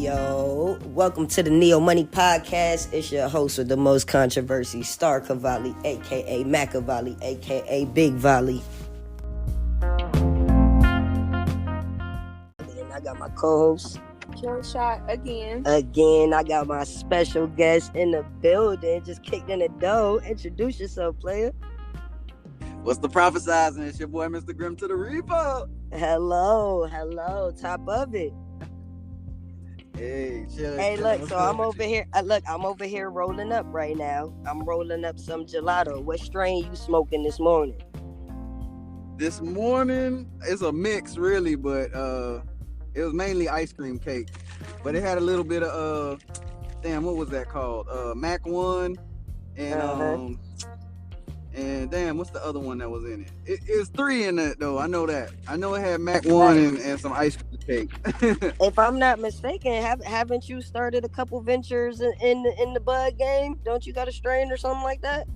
Yo, welcome to the Neo Money Podcast. It's your host with the most controversy, Star Cavalli, aka Machiavelli, aka Big Volley. And I got my co-host. Kill shot again. I got my special guest in the building. Just kicked in the door. Introduce yourself, player. What's the prophesizing? It's your boy, Mr. Grim to the REAPA. Hello. Top of it. Hey, chill. Hey, look. So I'm over here. I'm over here rolling up right now. I'm rolling up some gelato. What strain you smoking this morning? This morning, it's a mix, really, but it was mainly ice cream cake. But it had a little bit of what was that called? Mac 1 and and damn, what's the other one that was in it? It's 3 in it though. I know that. I know it had Mac 1 and some ice cream cake. If I'm not mistaken, haven't you started a couple ventures in the bud game? Don't you got a strain or something like that?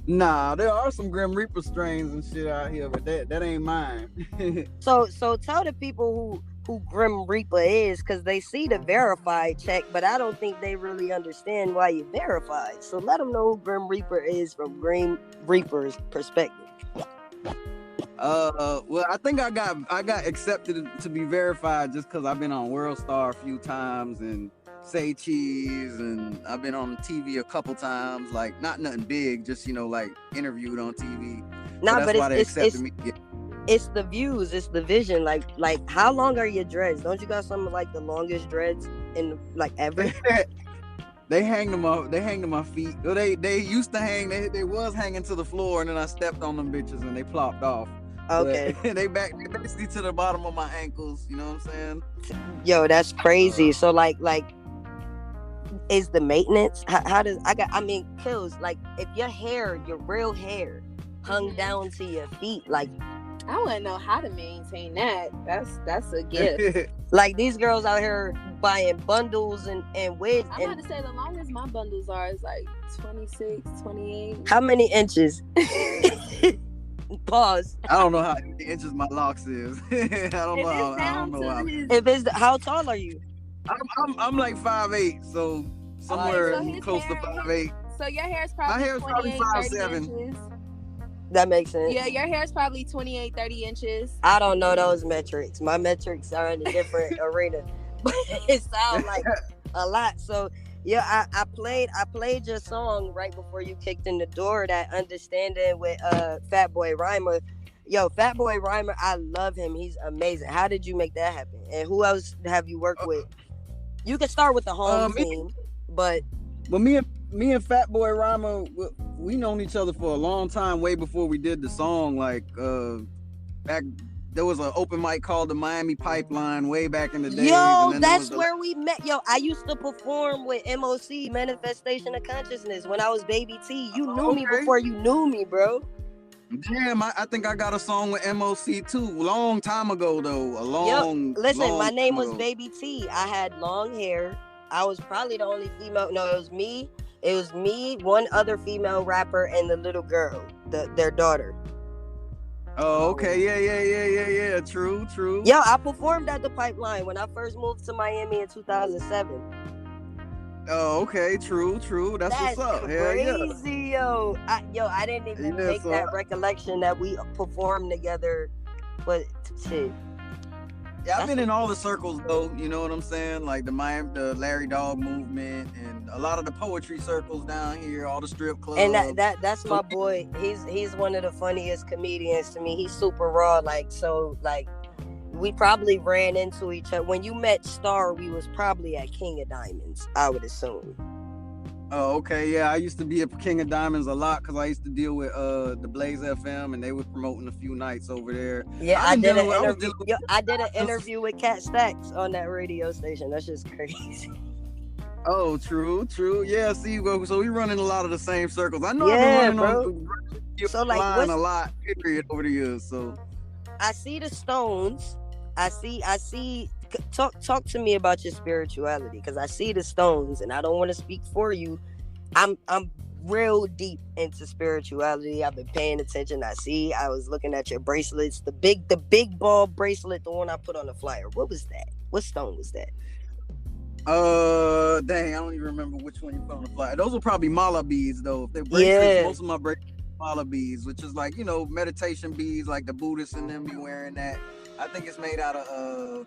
Nah, there are some Grim Reaper strains and shit out here, but that ain't mine. So tell the people who Grim Reaper is, because they see the verified check, but I don't think they really understand why you verified. So let them know who Grim Reaper is from Grim Reaper's perspective. Well, I think I got accepted to be verified just because I've been on World Star a few times and Say Cheese, and I've been on TV a couple times, like not nothing big, just like interviewed on TV. Nah, so but why they accepted me. It's the views, it's the vision. Like how long are your dreads? Don't you got some of like the longest dreads in like ever? They hang them up. They hang to my feet. Well, they used to hang. They was hanging to the floor, and then I stepped on them bitches, and they plopped off. Okay. But they basically to the bottom of my ankles. You know what I'm saying? Yo, that's crazy. So like, is the maintenance? How does Kills, like if your real hair hung down to your feet, like. I wouldn't know how to maintain that. That's a gift. Like these girls out here buying bundles and wigs. I'm about to say the longest my bundles are is like 26, 28. How many inches? Pause. I don't know how many inches my locks is. I don't know how. If it's how tall are you? I'm like 5'8", so somewhere close to 5'8". So your hair is probably my hair is probably 5'7". That makes sense. Yeah, your hair is probably 28, 30 inches. I don't know those metrics. My metrics are in a different arena. But it sounds like a lot. So yeah, I played your song right before you kicked in the door, that Understanding with Fatboy Rhymer. Yo, Fatboy Rhymer, I love him. He's amazing. How did you make that happen? And who else have you worked with? You can start with the home team, but me and Fatboy Rhymer, we known each other for a long time, way before we did the song. Like back, there was an open mic called the Miami Pipeline way back in the day. Yo, that's where we met. Yo, I used to perform with MOC, Manifestation of Consciousness, when I was Baby T. You knew me before you knew me, bro. Damn, I think I got a song with MOC too, long time ago though. Listen, my name was ago. Baby T. I had long hair. I was probably the only female. No, it was me. It was me, one other female rapper, and the little girl, their daughter. Oh, okay. Yeah. True. Yo, I performed at the Pipeline when I first moved to Miami in 2007. Oh, okay. True. That's what's up. Crazy, yo. I didn't even make that recollection that we performed together. But shit. Yeah, I've been in all the circles though, you know what I'm saying? Like the Larry Dog movement and a lot of the poetry circles down here, all the strip clubs. And that's my boy. He's one of the funniest comedians to me. He's super raw, we probably ran into each other. When you met Star, we was probably at King of Diamonds, I would assume. Oh, okay. Yeah, I used to be at King of Diamonds a lot because I used to deal with the Blaze FM, and they were promoting a few nights over there. Yeah, I did an interview with Cat Stacks on that radio station. That's just crazy. Oh, true. Yeah, see, so we running a lot of the same circles. I know I've been running on a lot, period, over the years. So I see the Stones. I see. Talk to me about your spirituality, because I see the Stones, and I don't want to speak for you. I'm real deep into spirituality. I've been paying attention. I was looking at your bracelets, the big ball bracelet, the one I put on the flyer. What was that? What stone was that? Dang, I don't even remember which one you put on the flyer. Those were probably mala beads, though. If they're bracelets, most of my bracelets are mala beads, which is like, meditation beads, like the Buddhists and them be wearing that. I think it's made out of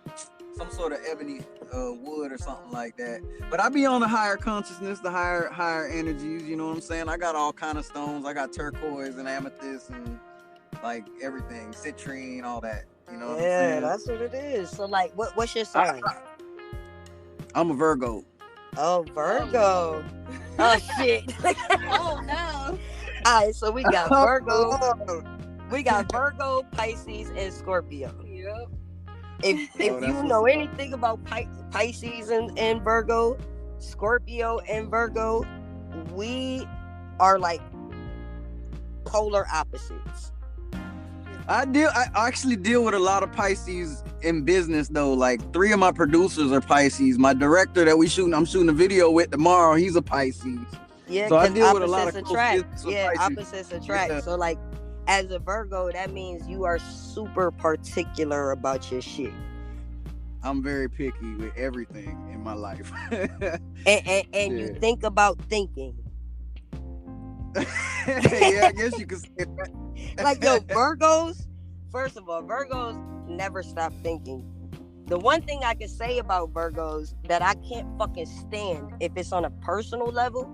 some sort of ebony wood or something like that. But I be on the higher consciousness, the higher energies. You know what I'm saying? I got all kind of stones. I got turquoise and amethyst and like everything, citrine, all that. You know what I'm saying? Yeah, that's what it is. So like, what's your sign? I'm a Virgo. Oh, Virgo. Oh shit. Oh no. All right, so we got Virgo. We got Virgo, Pisces, and Scorpio. Yep. If you know anything about Pisces and Virgo, Scorpio and Virgo, we are like polar opposites. I actually deal with a lot of Pisces in business though. Like 3 of my producers are Pisces. My director that I'm shooting a video with tomorrow, he's a Pisces. Yeah, so I deal with a lot of attract. Yeah, Pisces. opposites attract. Yeah. So like, as a Virgo, that means you are super particular about your shit. I'm very picky with everything in my life. and you think about thinking. Yeah, I guess you could say that. Like, yo, Virgos, first of all, Virgos never stop thinking. The one thing I can say about Virgos that I can't fucking stand if it's on a personal level,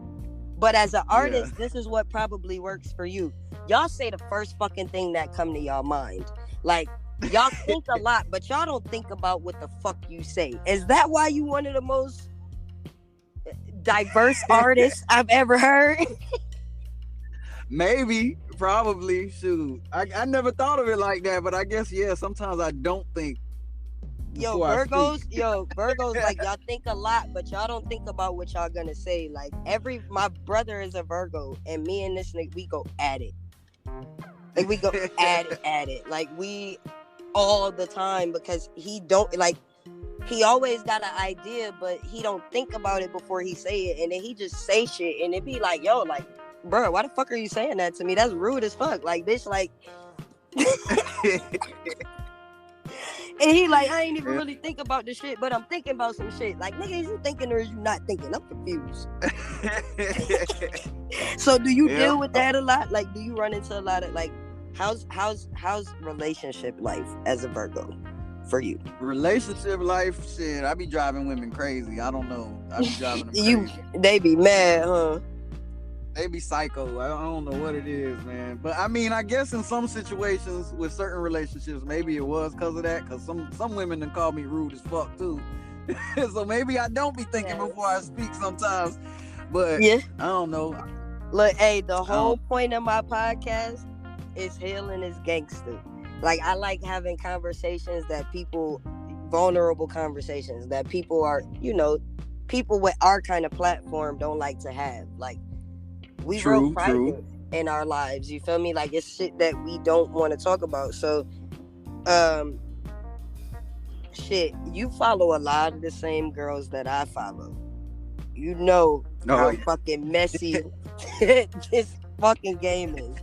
but as an artist, this is what probably works for you. Y'all say the first fucking thing that come to y'all mind. Like, y'all think a lot, but y'all don't think about what the fuck you say. Is that why you one of the most diverse artists I've ever heard? Maybe, probably. Shoot, I never thought of it like that, but I guess sometimes I don't think. Virgos, like, y'all think a lot, but y'all don't think about what y'all gonna say. Like, my brother is a Virgo, and me and this nigga, we go at it. Like, we go at it. Like, we all the time, because he always got an idea, but he don't think about it before he say it, and then he just say shit, and it be like, yo, like, bro, why the fuck are you saying that to me? That's rude as fuck. Like, bitch, like. And he like, I ain't even really think about this shit, but I'm thinking about some shit. Like, nigga, is you thinking or is you not thinking? I'm confused. So do you deal with that a lot? Like, do you run into a lot of, like, how's relationship life as a Virgo for you? Relationship life, shit, I be driving women crazy. I don't know. I be driving them crazy. They be mad, huh? They be psycho. I don't know what it is, man. But I mean, I guess in some situations with certain relationships, maybe it was because of that. Because some women done call me rude as fuck too. So maybe I don't be thinking before I speak sometimes. But I don't know. Look, hey, the whole point of my podcast is healing is gangster. Like, I like having conversations vulnerable conversations that people are, people with our kind of platform don't like to have. Like, we real private in our lives, you feel me? Like, it's shit that we don't want to talk about. So, shit, you follow a lot of the same girls that I follow. You know how fucking messy this fucking game is.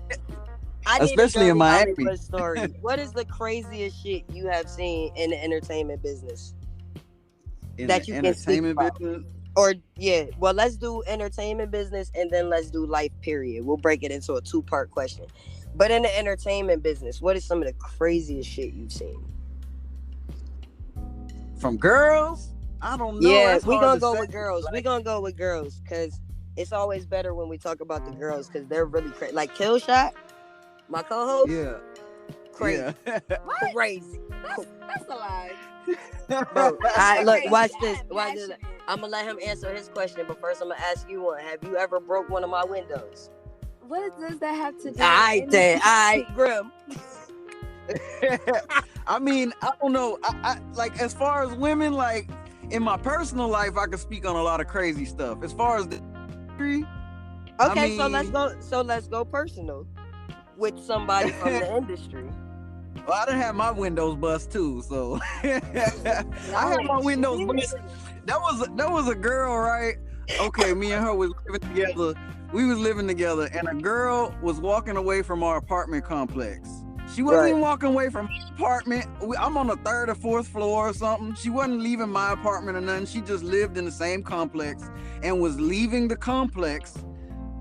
Especially in Miami. Story. What is the craziest shit you have seen in the entertainment business? That you can speak about? Or, well, let's do entertainment business and then let's do life, period. We'll break it into a 2-part question. But in the entertainment business, what is some of the craziest shit you've seen? From girls? I don't know. Yeah, we're going to go with girls. We're going to go with girls because it's always better when we talk about the girls because they're really crazy. Like Killshot, my co-host? Yeah. Crazy. Yeah. Crazy. That's a lie. Bro, look, watch this. I'm gonna let him answer his question, but first I'm gonna ask you one. Have you ever broke one of my windows? What does that have to do? Alright, Grim. I mean, I don't know. I like, as far as women, like in my personal life, I can speak on a lot of crazy stuff. As far as the industry, okay, so let's go personal with somebody from the industry. Well, I done had my windows bust too, so I had my windows bust. That was a girl, right? Okay, me and her was living together. We was living together, and a girl was walking away from our apartment complex. She wasn't even walking away from my apartment. I'm on the 3rd or 4th floor or something. She wasn't leaving my apartment or nothing. She just lived in the same complex and was leaving the complex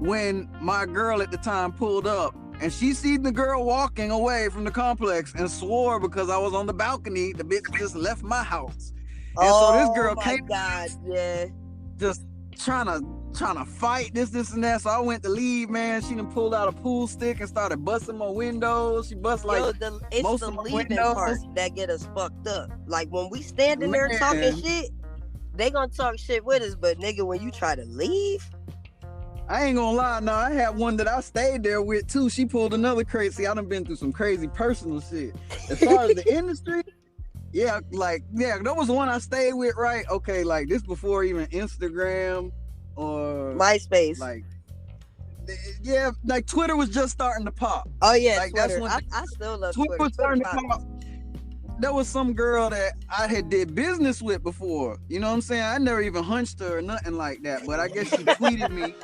when my girl at the time pulled up. And she seen the girl walking away from the complex and swore because I was on the balcony, the bitch just left my house. And so this girl came just trying to fight this and that. So I went to leave, man. She done pulled out a pool stick and started busting my windows. She bust like it's the leaving part that get us fucked up. Like when we standing there talking shit, they gonna talk shit with us, but nigga, when you try to leave, I ain't gonna lie. No, I had one that I stayed there with too. She pulled another crazy. I done been through some crazy personal shit. As far as the industry, that was the one I stayed with, right? Okay, like this before even Instagram or MySpace. Like Twitter was just starting to pop. Oh yeah, like, Twitter. I still love Twitter. Was starting to pop. There was some girl that I had did business with before. You know what I'm saying? I never even hunched her or nothing like that. But I guess she tweeted me.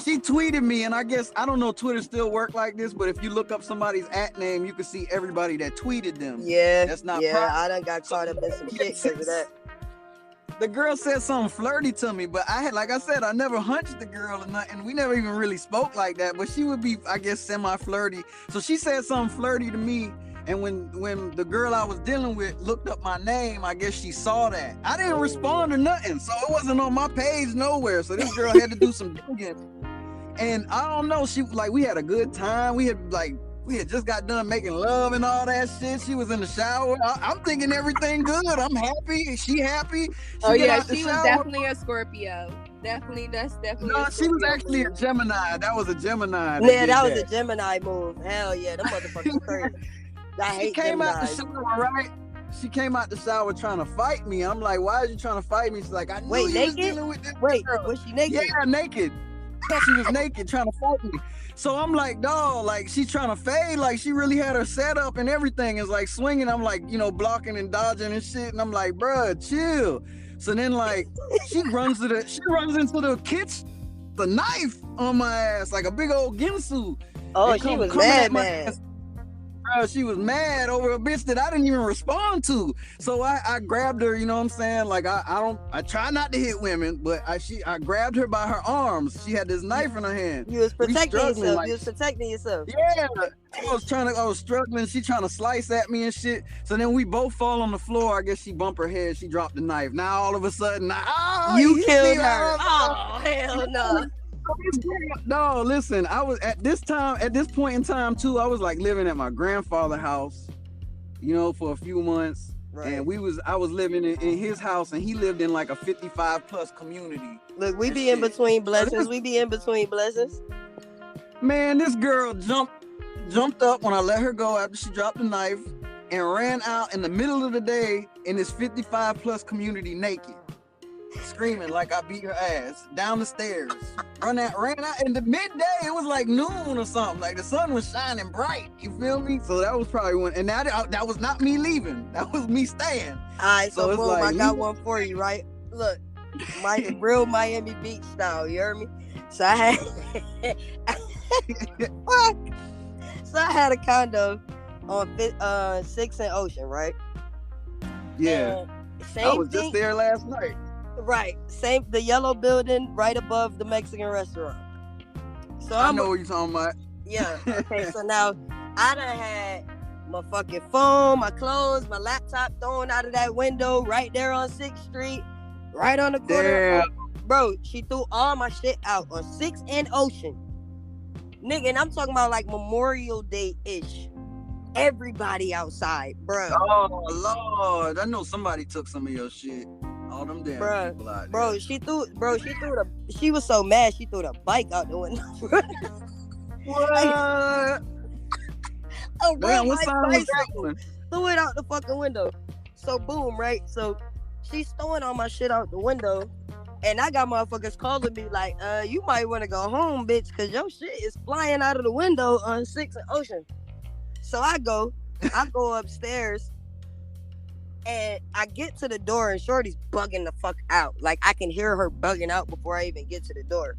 She tweeted me, and I guess, I don't know, Twitter still work like this, but if you look up somebody's @name, you can see everybody that tweeted them. Yeah, that's not. Yeah, I done got caught up in some shit because of that. The girl said something flirty to me, but I had, like I said, I never hunched the girl or nothing. We never even really spoke like that, but she would be, I guess, semi-flirty. So she said something flirty to me. And when the girl I was dealing with looked up my name, I guess she saw that. I didn't respond or nothing, so it wasn't on my page nowhere. So this girl had to do some digging. And I don't know, we had a good time. We had just got done making love and all that shit. She was in the shower. I'm thinking everything good. I'm happy. She happy. She was definitely a Scorpio. That's definitely. No, she was actually a Gemini. That was a Gemini. Yeah, that was a Gemini move. Hell yeah, them motherfuckers crazy. She came out the shower, right? She came out the shower trying to fight me. I'm like, why are you trying to fight me? She's like, I knew you was dealing with this girl. Was she naked? Yeah, naked. She was naked trying to fight me. So I'm like, dog, like she's trying to fade, like she really had her setup and everything is like swinging. I'm like, blocking and dodging and shit. And I'm like, bruh, chill. So then like she runs into the kitchen, the knife on my ass, like a big old ginsu. Oh, she was mad, man. She was mad over a bitch that I didn't even respond to. So I grabbed her, you know what I'm saying? Like I try not to hit women, but I grabbed her by her arms. She had this knife in her hand. You was protecting yourself. You was protecting yourself. Yeah. I was struggling. She trying to slice at me and shit. So then we both fall on the floor. I guess she bumped her head. She dropped the knife. Now all of a sudden, you killed her. Oh, hell no. No, listen, I was at this point in time too, I was like living at my grandfather's house, for a few months. Right. And I was living in his house, and he lived in like a 55+ community. Look, we be in between blessings. Man, this girl jumped up when I let her go after she dropped the knife and ran out in the middle of the day in this 55+ community naked, screaming like I beat her ass down the stairs. Ran out in the midday. It was like noon or something. Like the sun was shining bright. You feel me? So that was probably one. And that was not me leaving. That was me staying. All right, so boom, like, I got one for you, right? Look, my real Miami Beach style. You heard me? So I had a condo on 6th and Ocean, right? Yeah. I was just there last night. Right, the yellow building right above the Mexican restaurant. So I know what you're talking about. Yeah. Okay. So now I done had my fucking phone, my clothes, my laptop thrown out of that window right there on 6th Street, right on the corner. Damn. Bro, she threw all my shit out on 6th and Ocean, nigga. And I'm talking about like Memorial Day ish. Everybody outside, bro. Oh Lord, I know somebody took some of your shit. All them damn people out there. She was so mad she threw the bike out the window. What? What sign was that one? Threw it out the fucking window. So boom, right? So she's throwing all my shit out the window, and I got motherfuckers calling me like, you might want to go home, bitch, cause your shit is flying out of the window on 6th and Ocean. So I go upstairs. And I get to the door and Shorty's bugging the fuck out. Like I can hear her bugging out before I even get to the door.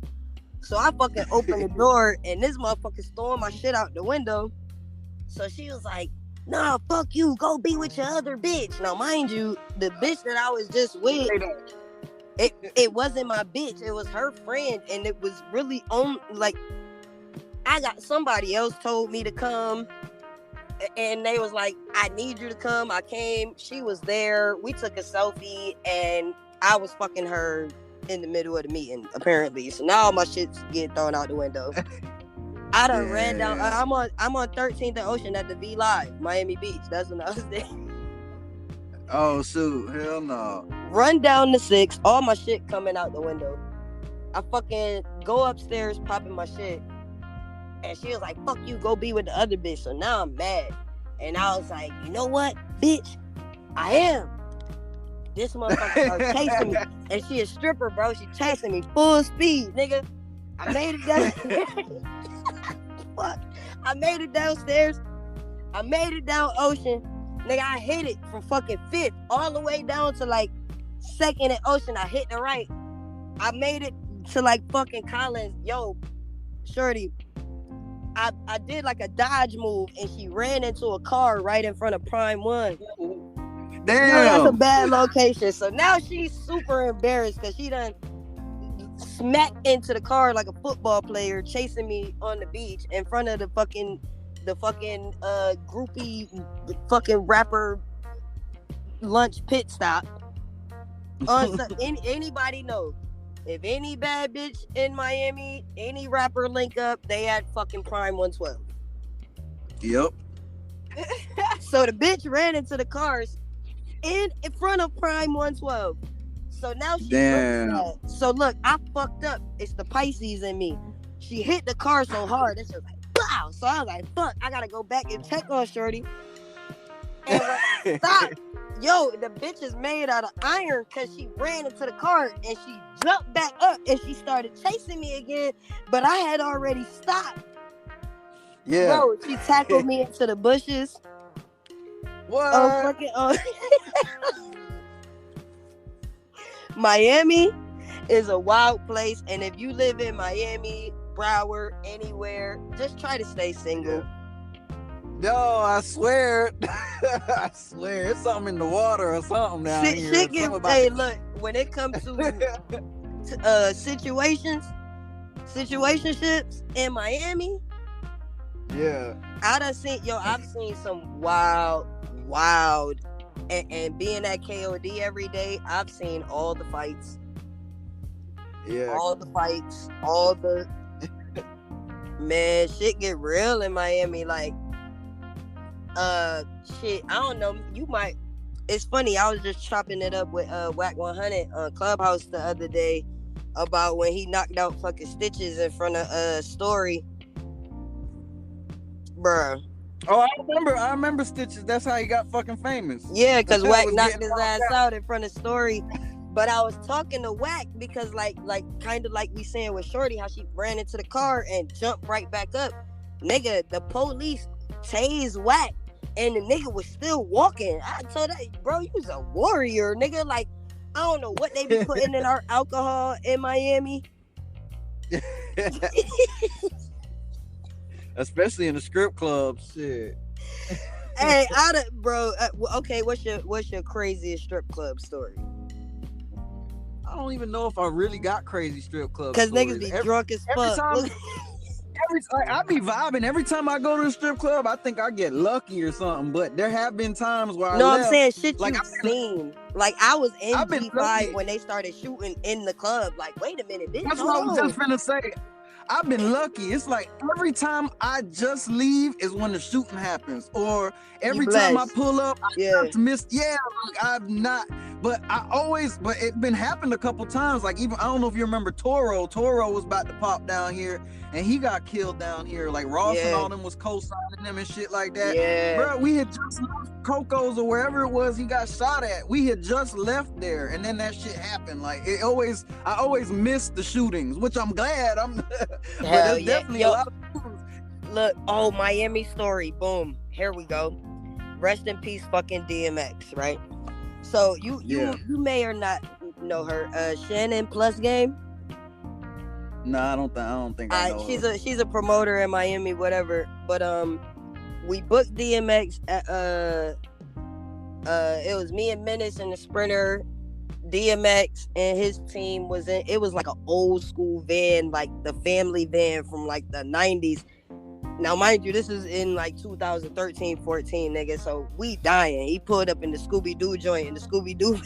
So I fucking open the door and this motherfucker's throwing my shit out the window. So she was like, nah, fuck you, go be with your other bitch. Now, mind you, the bitch that I was just with, it wasn't my bitch, it was her friend, and it was really on, like, I got somebody else told me to come, and they was like, I need you to come. I came, she was there, we took a selfie, and I was fucking her in the middle of the meeting, apparently. So now all my shit's getting thrown out the window. I done ran down, I'm on 13th and Ocean at the V Live, Miami Beach. That's when I was there. Oh, shoot. Hell no. Run down the 6, all my shit coming out the window. I fucking go upstairs, popping my shit. And she was like, fuck you, go be with the other bitch. So now I'm mad. And I was like, you know what, bitch? I am. This motherfucker started chasing me. And she a stripper, bro. She chasing me full speed, nigga. I made it downstairs. Fuck. I made it downstairs. I made it down Ocean. Nigga, I hit it from fucking 5th all the way down to like 2nd and Ocean. I hit the right. I made it to like fucking Collins. Yo, shorty, I did like a dodge move and she ran into a car right in front of Prime 1. Damn. Yo, that's a bad location. So now she's super embarrassed because she done smacked into the car like a football player chasing me on the beach in front of the fucking groupie fucking rapper lunch pit stop. Anybody know, if any bad bitch in Miami, any rapper link up, they had fucking Prime 112. Yep. So the bitch ran into the cars in front of Prime 112. So now she's damn. So look, I fucked up. It's the Pisces in me. She hit the car so hard that she was like, wow. So I was like, fuck, I gotta go back and check on shorty. And when I stopped, yo, the bitch is made out of iron because she ran into the car and she jumped back up and she started chasing me again, but I had already stopped. Yeah. Bro, she tackled me into the bushes. What? Miami is a wild place, and if you live in Miami, Broward, anywhere, just try to stay single. Yo, I swear. I swear. It's something in the water or something down here. Hey, look, when it comes to situationships in Miami, yeah, I've seen some wild, and being at KOD every day, I've seen all the fights. Yeah. All the fights, man, shit get real in Miami. Like, shit, I don't know. It's funny. I was just chopping it up with Whack 100 on Clubhouse the other day about when he knocked out fucking Stitches in front of Story, bruh. Oh, I remember Stitches. That's how he got fucking famous. Yeah, because Whack knocked his ass out in front of Story. But I was talking to Whack because like kind of like we saying with Shorty, how she ran into the car and jumped right back up. Nigga, the police tased Whack and the nigga was still walking. I told that, bro, you was a warrior, nigga. Like, I don't know what they be putting in our alcohol in Miami. Especially in the strip clubs, shit. Hey, bro. Okay, what's your craziest strip club story? I don't even know if I really got crazy strip clubs. Because niggas be drunk as fuck. I be vibing. Every time I go to a strip club, I think I get lucky or something. But there have been times where I'm saying shit you've seen. Like, I was in G5 when they started shooting in the club. Like, wait a minute, bitch. That's what I was just finna say. I've been lucky. It's like every time I just leave is when the shooting happens, or every time I pull up, I start to miss. Yeah, like I've not, but it been happened a couple times. Like, even I don't know if you remember Toro. Toro was about to pop down here, and he got killed down here. Like Ross and all them was co-signing them and shit like that. Yeah, bro, we had just left Coco's or wherever it was he got shot at. We had just left there, and then that shit happened. Like, I always miss the shootings, which I'm glad. But there's definitely a lot of shootings. Look, Miami story, boom, here we go. Rest in peace, fucking DMX, right? So you may or not know her, Shannon Plus Game. No, I don't think I know her. She's a promoter in Miami, whatever. But we booked DMX at it was me and Menace and the Sprinter. DMX and his team was in. It was like an old school van, like the family van from like the 90s. Now, mind you, this is in like 2013, 14, nigga. So we dying. He pulled up in the Scooby-Doo joint in the Scooby-Doo.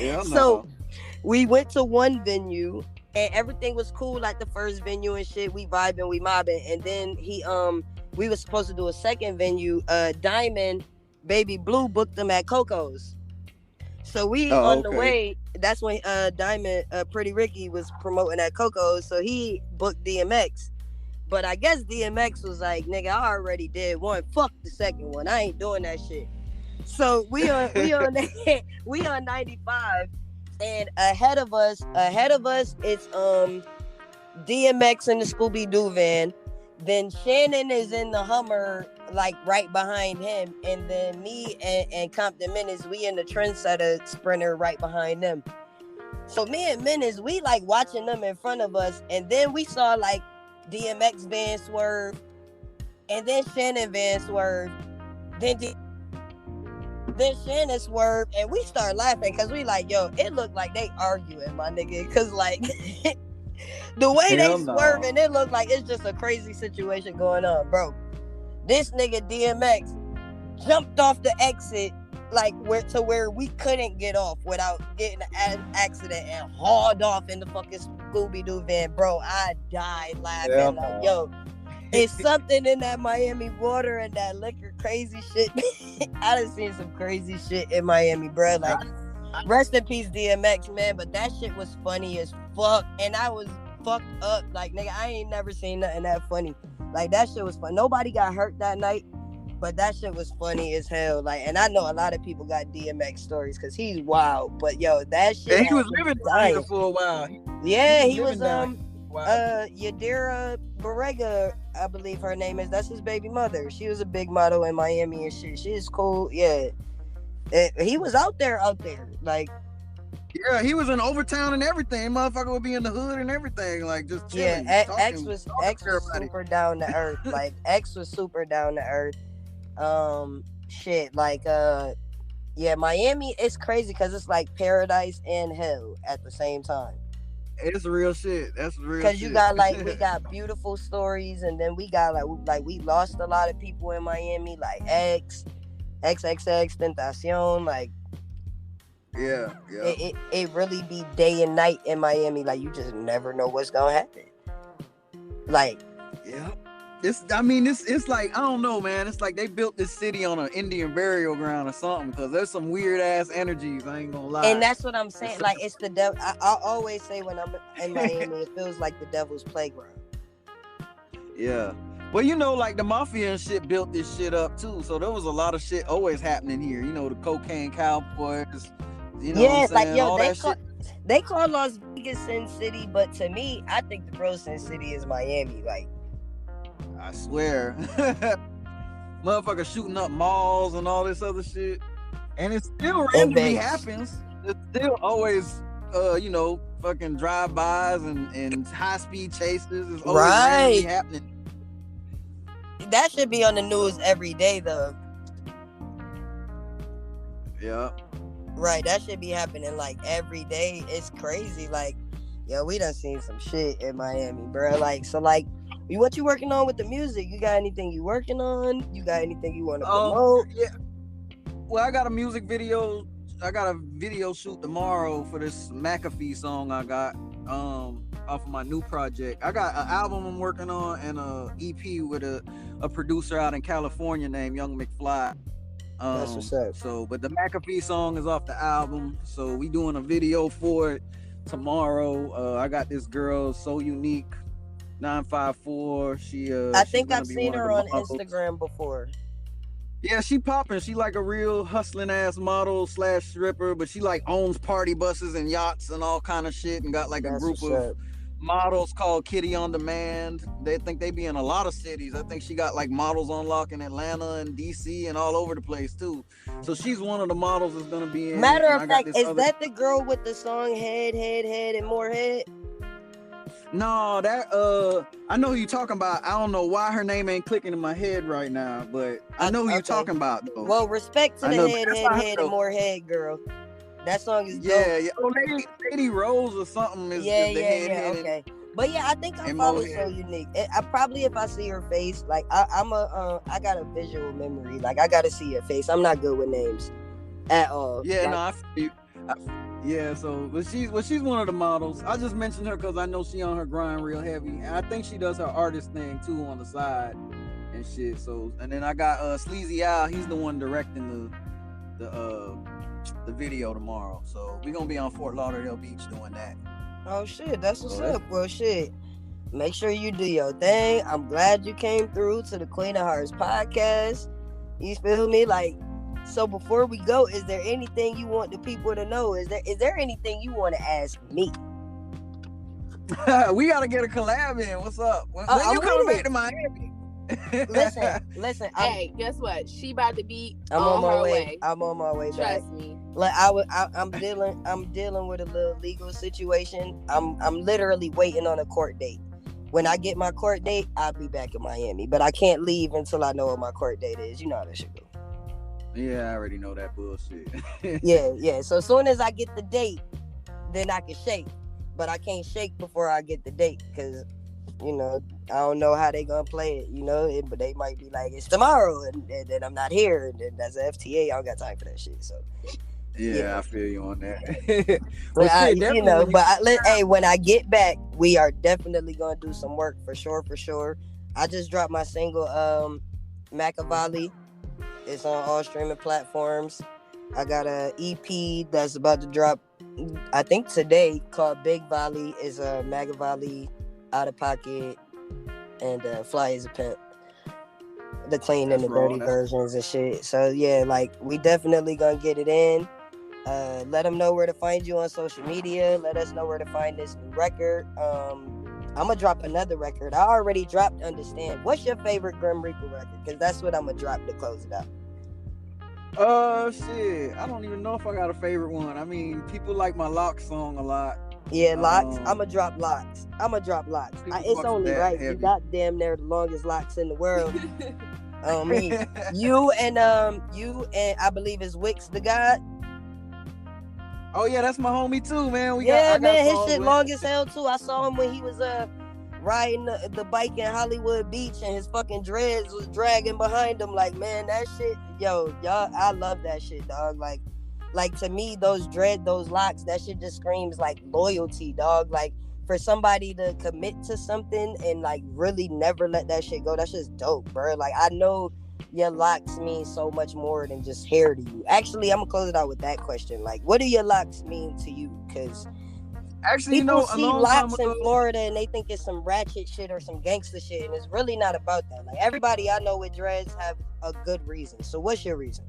Yeah, so we went to one venue and everything was cool, like the first venue and shit. We vibing, we mobbing, and then we was supposed to do a second venue. Diamond, Baby Blue booked them at Coco's. So we on the way. That's when Diamond, Pretty Ricky was promoting at Coco's. So he booked DMX. But I guess DMX was like, nigga, I already did one. Fuck the second one. I ain't doing that shit. So we on 95, and ahead of us it's DMX in the Scooby-Doo van. Then Shannon is in the Hummer, like right behind him, and then me and Compton Menace, we in the Trendsetter Sprinter right behind them. So me and Menace, we like watching them in front of us, and then we saw like DMX van swerve, and then Shannon van swerve, then Shannon swerved, and we start laughing because we like, yo, it looked like they arguing, my nigga, because like the way they swerving, it looked like it's just a crazy situation going on, bro. This nigga DMX jumped off the exit like where we couldn't get off without getting an accident and hauled off in the fucking Scooby-Doo van, bro. I died laughing like, yo, it's something in that Miami water and that liquor, crazy shit. I done seen some crazy shit in Miami, bro. Like, rest in peace, DMX, man. But that shit was funny as fuck, and I was fucked up. Like, nigga, I ain't never seen nothing that funny. Like, that shit was fun. Nobody got hurt that night, but that shit was funny as hell. Like, and I know a lot of people got DMX stories because he's wild. But yo, that shit. And he was living down here for a while. He was Yadira Barrega, I believe her name is. That's his baby mother. She was a big model in Miami and shit. She's cool. Yeah. He was out there. Like, yeah, he was in Overtown and everything. Motherfucker would be in the hood and everything, like just chilling. Yeah, X was super down to earth. Like, X was super down to earth. Shit, like, yeah, Miami, it's crazy because it's like paradise and hell at the same time. It's real shit. That's real shit. Because you got like, we got beautiful stories, and then we got like we lost a lot of people in Miami, like XXX Tentacion, like. Yeah. It really be day and night in Miami. Like, you just never know what's gonna happen. Like, yeah. It's like, I don't know, man. It's like they built this city on an Indian burial ground or something, because there's some weird ass energies. I ain't gonna lie. And that's what I'm saying. Like, it's the devil. I always say when I'm in Miami, it feels like the devil's playground. Yeah. Well, you know, like the mafia and shit built this shit up too. So there was a lot of shit always happening here. You know, the cocaine cowboys. You know, yeah, what I'm like, yo, all they call Las Vegas Sin City, but to me, I think the real Sin City is Miami. Like, I swear. Motherfuckers shooting up malls and all this other shit. And it still randomly happens. It's still always, fucking drive-bys and high-speed chases. It's always randomly happening. That should be on the news every day, though. Yeah. Right, that should be happening like every day. It's crazy. Like, yo, we done seen some shit in Miami, bro. Like, so like, what you working on with the music? You got anything you working on? You got anything you want to promote? Yeah. Well, I got a music video. I got a video shoot tomorrow for this McAfee song I got off of my new project. I got an album I'm working on and a EP with a producer out in California named Young McFly. That's what's up. So, but the McAfee song is off the album, so we doing a video for it tomorrow. I got this girl, So Unique 954. I think I've seen her on Instagram before. Yeah, she popping. She like a real hustling ass model / stripper, but she like owns party buses and yachts and all kind of shit, and got like a group of models called Kitty on Demand. They think they be in a lot of cities. I think she got like models on lock in Atlanta and DC and all over the place too. So she's one of the models that's gonna be in. Matter of fact, is that the girl with the song Head and More Head? No, that I know who you talking about. I don't know why her name ain't clicking in my head right now, but I know who you talking about though. Well, respect to the head and more head girl. That song is dope. Yeah. Oh, Lady Rose or something is the head. Okay. But yeah, I think I follow So Unique. I probably, if I see her face, like I got a visual memory. Like I gotta see her face. I'm not good with names at all. Yeah, like, no, I feel you. Yeah, so but she's one of the models. I just mentioned her because I know she on her grind real heavy, and I think she does her artist thing too on the side and shit. So, and then I got Sleazy Al. He's the one directing the video tomorrow. So we gonna be on Fort Lauderdale Beach doing that. Oh shit, that's what's up. Well, shit. Make sure you do your thing. I'm glad you came through to the Queen of Hearts podcast. You feel me? Like, so before we go, is there anything you want the people to know? Is there anything you want to ask me? We gotta get a collab in. What's up? When you coming back to Miami? Listen. Hey, guess what? She about to be I'm on my way. I'm on my way back. Trust me. Like I'm dealing with a little legal situation. I'm literally waiting on a court date. When I get my court date, I'll be back in Miami. But I can't leave until I know what my court date is. You know how that shit go. Yeah, I already know that bullshit. Yeah. So as soon as I get the date, then I can shake. But I can't shake before I get the date because, you know, I don't know how they gonna play it, you know. But they might be like, it's tomorrow, and then I'm not here, and then that's an FTA. I don't got time for that shit. So. Yeah, I feel you on that. When I get back, we are definitely gonna do some work for sure. I just dropped my single, Machiavelli. It's on all streaming platforms. I got a EP that's about to drop, I think today, called Big Volley. Is a Machiavelli, Out of Pocket, and Fly as a Pimp. The clean and the dirty versions and shit. So yeah, like we definitely gonna get it in. Let them know where to find you on social media. Let us know where to find this new record. I'm gonna drop another record. I already dropped Understand. What's your favorite Grim Reaper record? Because that's what I'm gonna drop to close it out. Shit. I don't even know if I got a favorite one. I mean, people like my Locks song a lot. Yeah, Locks. I'm gonna drop Locks. It's only right. You got damn near the longest locks in the world. You and I believe it's Wix the God. Oh yeah, that's my homie too, man. His shit long as hell too. I saw him when he was riding the bike in Hollywood Beach, and his fucking dreads was dragging behind him. Like, man, that shit, y'all, I love that shit, dog. Like to me, those locks, that shit just screams like loyalty, dog. Like for somebody to commit to something and like really never let that shit go, that's just dope, bro. Like I know your locks mean so much more than just hair to you. Actually, I'm gonna close it out with that question. Like, what do your locks mean to you? Because actually, people see locks in Florida and they think it's some ratchet shit or some gangster shit, and it's really not about that. Like everybody I know with dreads have a good reason. So what's your reason?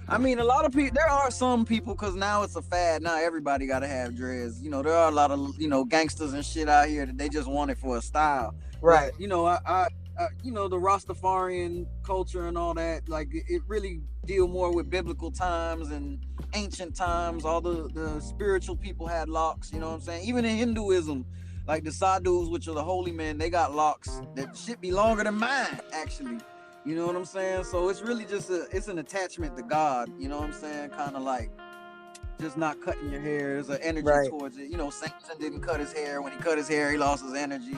I mean, a lot of people, there are some people, because now it's a fad. Now everybody got to have dreads. You know, there are a lot of, gangsters and shit out here that they just want it for a style. Right. But, the Rastafarian culture and all that, like, it really deal more with biblical times and ancient times. All the spiritual people had locks, you know what I'm saying? Even in Hinduism, like the sadhus, which are the holy men, they got locks that shit be longer than mine, actually. You know what I'm saying? So it's really just it's an attachment to God. You know what I'm saying? Kind of like just not cutting your hair. There's an energy towards it. Samson didn't cut his hair. When he cut his hair, he lost his energy.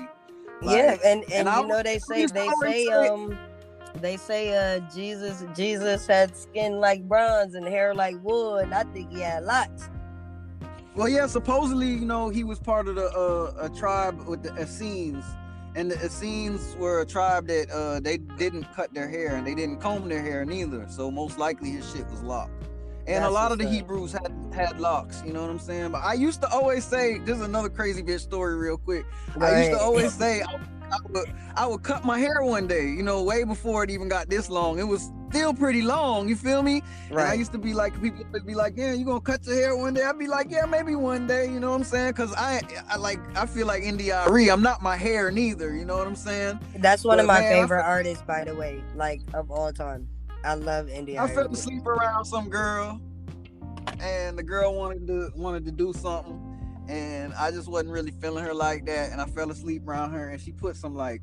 Like, and they say Jesus had skin like bronze and hair like wood. I think he had locks. Well, yeah, supposedly, he was part of a tribe with the Essenes. And the Essenes were a tribe that they didn't cut their hair and they didn't comb their hair neither. So most likely his shit was locked. And a lot of the Hebrews had locks, you know what I'm saying? But I used to always say, this is another crazy bitch story real quick. I used to always say I would cut my hair one day, way before it even got this long. It was still pretty long, you feel me? Right. And I used to be like, people would be like, yeah, you gonna cut your hair one day? I'd be like, yeah, maybe one day, you know what I'm saying? Because I feel like India.Arie, I'm not my hair neither, you know what I'm saying? That's one of my favorite artists, by the way, like of all time. I love India.Arie. I fell asleep around some girl, and the girl wanted to do something, and I just wasn't really feeling her like that, and I fell asleep around her, and she put some like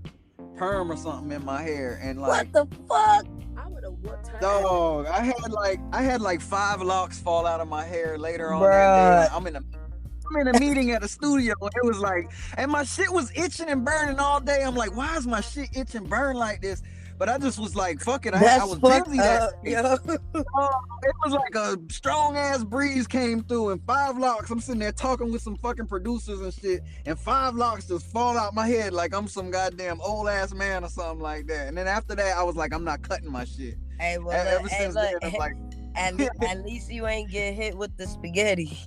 perm or something in my hair, and like What the fuck? I would have whooped her. dog, I had like 5 locks fall out of my hair later on Bruh. that day. I'm in a meeting at the studio, and it was like, and my shit was itching and burning all day. I'm like, why is my shit itching and burn like this? But I just was like, fuck it. I was busy that day. yo. It was like a strong ass breeze came through, and 5 locks. I'm sitting there talking with some fucking producers and shit, and 5 locks just fall out my head like I'm some goddamn old ass man or something like that. And then after that, I was like, I'm not cutting my shit. Hey, well, Ever since then, I'm like, at least you ain't get hit with the spaghetti.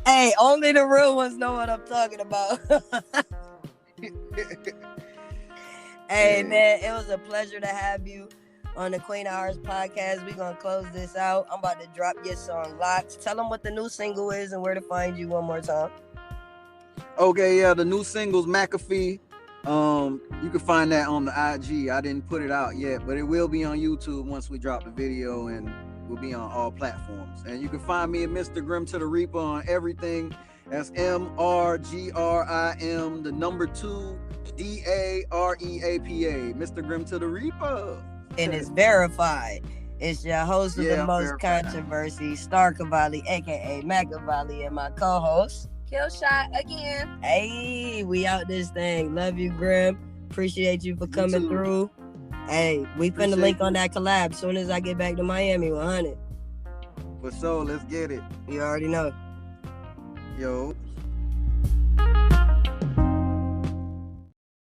Hey, only the real ones know what I'm talking about. Hey, man, it was a pleasure to have you on the Queen of Hearts podcast. We're going to close this out. I'm about to drop your song, Locks. Tell them what the new single is and where to find you one more time. Okay, yeah, the new single's McAfee. You can find that on the IG. I didn't put it out yet, but it will be on YouTube once we drop the video, and will be on all platforms. And you can find me at Mr. Grim to the Reaper on everything. That's MRGRIM, the number 2 DAREAPA, Mr. Grim to the Reaper. And it's verified. It's your host of the most verified. controversy, Star Cavalli, aka Machiavelli, and my co-host. Kill shot again. Hey, we out this thing. Love you, Grim. Appreciate you for coming through. Hey, we finna link on that collab soon as I get back to Miami 100. For sure, let's get it. You already know. Yo.